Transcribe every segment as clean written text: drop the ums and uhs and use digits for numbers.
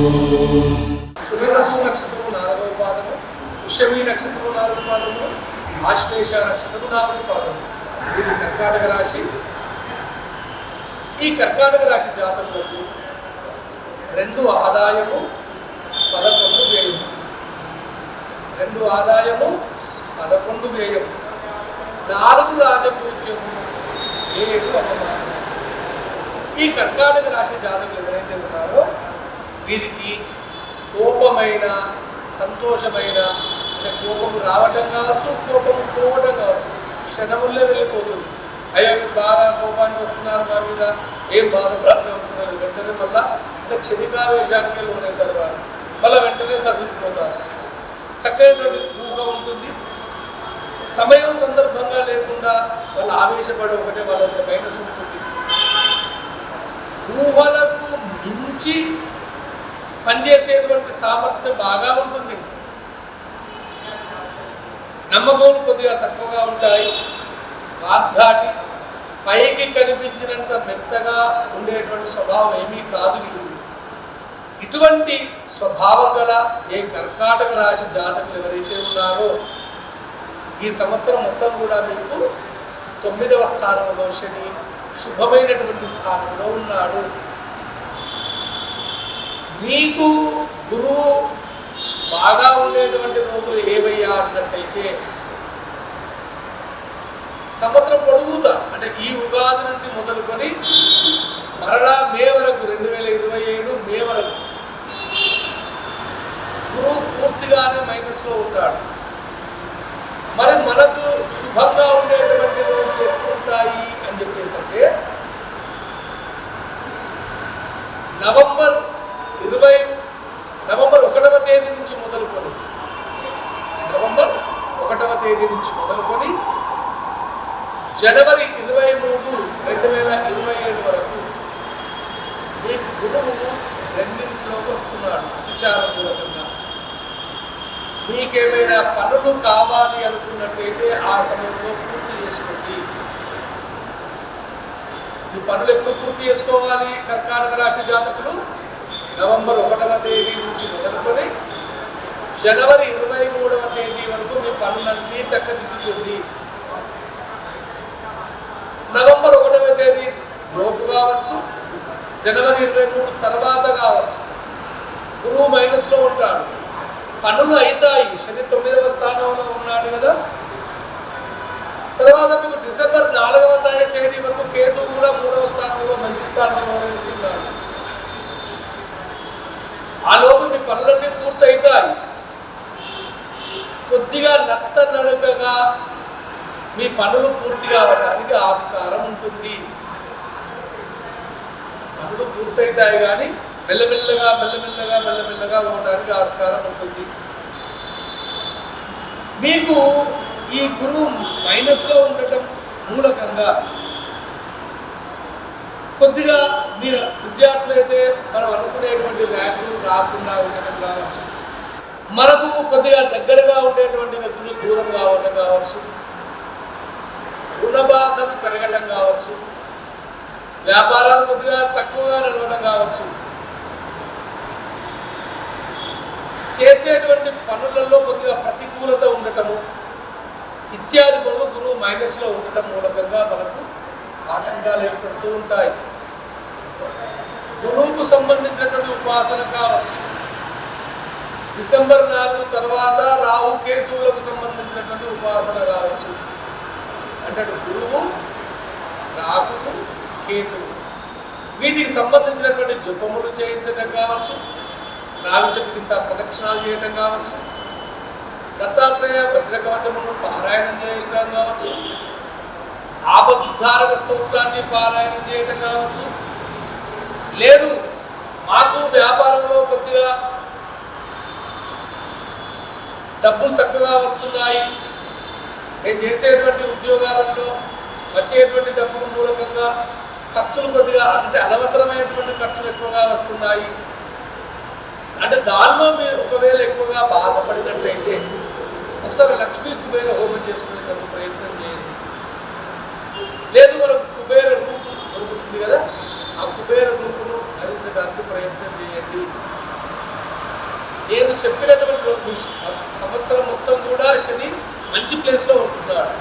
పునర్వసు నక్షత్రము 4వ పాదము, పుష్యమి నక్షత్రము 4వ పాదము, ఆశ్లేష నక్షత్రము 4వ పాదము. ఇది కర్కాటక రాశి. ఈ కర్కాటక రాశి జాతకులకు 2 ఆదాయము 11 వ్యయము, 2 ఆదాయము 11 వ్యయము, 4 రాజపూజ్యము, 7 అవమానము. ఈ కర్కాటక రాశి జాతకులు ఎవరైతే ఉన్నారో వీరికి కోపమైన, సంతోషమైన, అంటే కోపము రావటం కావచ్చు, కోపము పోవటం కావచ్చు, క్షణముల్లే వెళ్ళిపోతుంది. అయ్యో బాగా కోపానికి వస్తున్నారు నా మీద, ఏం బాధపడాల్సిన అవసరం లేదు. వెంటనే మళ్ళా అంటే క్షణికావేశానికే లోనవుతారు వారు, మళ్ళీ వెంటనే సర్దుకుపోతారు. చక్కైనటువంటి ఊహ ఉంటుంది. సమయం సందర్భంగా లేకుండా వాళ్ళు ఆవేశపడి ఒకటే వాళ్ళ దగ్గర మైనస్ ఉంటుంది. ఊహలకు మించి పనిచేసేటువంటి సామర్థ్యం బాగా ఉంటుంది. నమ్మకాలు కొద్దిగా తక్కువగా ఉంటాయి. వాగ్దాటి పైకి కనిపించినంత మెత్తగా ఉండేటువంటి స్వభావం ఏమీ కాదు వీరిది. ఇటువంటి స్వభావం గల ఏ కర్కాటక రాశి జాతకులు ఎవరైతే ఉన్నారో ఈ సంవత్సరం మొత్తం కూడా మీకు 9వ స్థానంలో శని శుభమైనటువంటి స్థానంలో ఉన్నాడు. మీకు గురువు బాగా ఉండేటువంటి రోజులు ఏవయ్యా అన్నట్టయితే సంవత్సరం పొడుగుతా అంటే ఈ ఉగాది నుండి మొదలుకొని మరలా మే వరకు 2027 మే వరకు గురువు పూర్తిగానే మైనస్లో ఉంటాడు. మరి మనకు శుభంగా ఉండేటువంటి రోజులు ఎక్కువ ఉంటాయి అని చెప్పేసి అంటే నవంబర్ 1వ తేదీ నుంచి మొదలుకొని జనవరి 23, 2027 వరకు మీ గురువు రెండింటిలోకి వస్తున్నాడు అతిచార మూలకంగా. మీకేమైనా పనులు కావాలి అనుకున్నట్టయితే ఆ సమయంలో పూర్తి చేసుకోండి. మీ పనులు ఎప్పుడు పూర్తి చేసుకోవాలి కర్కాటక రాశి జాతకులు? నవంబర్ 1వ తేదీ నుంచి మొదలుకొని జనవరి 23వ తేదీ వరకు మీ పనులన్నీ చక్కదిద్దుకుంది. నవంబర్ 1వ తేదీ లోపు కావచ్చు, జనవరి 23 తర్వాత కావచ్చు. గురువు మైనస్లో ఉంటాడు, పనులు అవుతాయి. శని 9వ స్థానంలో ఉన్నాడు కదా. తర్వాత మీకు డిసెంబర్ 4వ తేదీ వరకు కేతువు కూడా 3వ స్థానంలో మంచి స్థానంలోనే ఉంటున్నాడు. ఆ లోపు మీ పనులన్నీ పూర్తి అవుతాయి. కొద్దిగా నడకగా మీ పనులు పూర్తి కావడానికి ఆస్కారం ఉంటుంది. పనులు పూర్తవుతాయి కానీ మెల్లమెల్లగా పోవడానికి ఆస్కారం ఉంటుంది. మీకు ఈ గురువు మైనస్లో ఉండటం మూలకంగా కొద్దిగా మీరు విద్యార్థులు అయితే మనం అనుకునేటువంటి ర్యాంకులు రాకుండా ఉండటం కావచ్చు, మనకు కొద్దిగా దగ్గరగా ఉండేటువంటి వ్యక్తులు దూరం కావటం కావచ్చు, రుణ బాధలు పెరగటం కావచ్చు, వ్యాపారాలు కొద్దిగా తక్కువగా నడవడం కావచ్చు, చేసేటువంటి పనులలో కొద్దిగా ప్రతికూలత ఉండటము ఇత్యాది పనులు గురువు మైనస్లో ఉండటం మూలకంగా మనకు ఆటంకాలు ఏర్పడుతూ ఉంటాయి. గురువుకు సంబంధించినటువంటి ఉపాసన కావచ్చు. డిసెంబర్ 4 తర్వాత రాహు కేతువులకు సంబంధించినటువంటి ఉపాసన కావచ్చు. అంటే గురువు, రాహు, కేతువు వీటికి సంబంధించినటువంటి జపములు చేయించడం కావచ్చు, రావి చెట్టు కింద ప్రదక్షిణాలు చేయటం కావచ్చు, దత్తాత్రేయ వజ్రకవచమును పారాయణం చేయడం కావచ్చు, ఆపదుద్ధారక స్తోత్రాన్ని పారాయణం చేయటం కావచ్చు. లేదు మాకు వ్యాపారంలో కొద్దిగా డబ్బులు తక్కువగా వస్తున్నాయి, నేను చేసేటువంటి ఉద్యోగాలలో వచ్చేటువంటి డబ్బుల మూలకంగా ఖర్చులు కొద్దిగా అంటే అనవసరమైనటువంటి ఖర్చులు ఎక్కువగా వస్తున్నాయి అంటే దానిలో మీరు ఒకవేళ ఎక్కువగా బాధపడినట్లయితే ఒకసారి లక్ష్మీ కుబేర హోమం చేసుకునేటువంటి ప్రయత్నం చేయండి. లేదు మనకు కుబేర రూపు దొరుకుతుంది కదా, ఆ కుబేర రూపును ధరించడానికి ప్రయత్నం చేయండి. నేను చెప్పినటువంటి సంవత్సరం మొత్తం కూడా శని మంచి ప్లేస్లో ఉంటున్నాడు.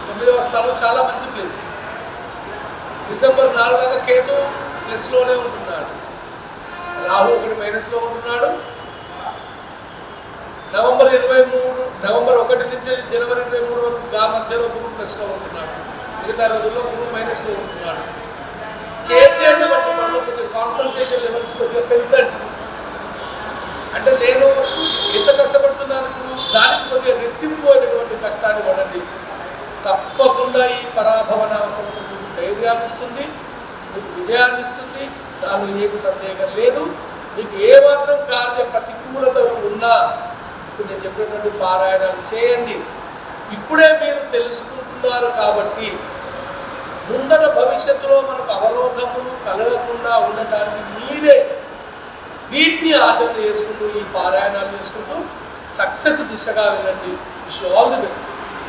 9వ స్థానం చాలా మంచి ప్లేస్. డిసెంబర్ 4 దాకా కేతు ప్లస్లోనే ఉంటున్నాడు. రాహు ఒకటి మైనస్లో ఉంటున్నాడు. నవంబర్ 1 నుంచి జనవరి 23 వరకు మధ్యలో గురువు ప్లస్లో ఉంటున్నాడు. మిగతా రోజుల్లో గురువు మైనస్లో ఉంటున్నాడు. చేసేటువంటి పనులు కొద్దిగా కాన్సన్ట్రేషన్ లెవెల్స్ కొద్దిగా పెంచండి. అంటే నేను ఎంత కష్టపడుతున్నాను గురువు, దానికి కొద్దిగా రెట్టింపోయినటువంటి కష్టాన్ని పడండి. తప్పకుండా ఈ పరాభవన సంవత్సరం మీకు ధైర్యాన్ని ఇస్తుంది, మీకు విజయాన్ని ఇస్తుంది. దానిలో ఏమి సందేహం లేదు. మీకు ఏమాత్రం కార్య ప్రతికూలతలు ఉన్నా ఇప్పుడు నేను చెప్పినటువంటి పారాయణాలు చేయండి. ఇప్పుడే మీరు తెలుసుకుంటున్నారు కాబట్టి ముందర భవిష్యత్తులో మనకు అవరోధములు కలగకుండా ఉండటానికి మీరే వీటిని ఆచరణ చేసుకుంటూ ఈ పారాయణాలు చేసుకుంటూ సక్సెస్ దిశగా వెళ్ళండి. Wish you all the best.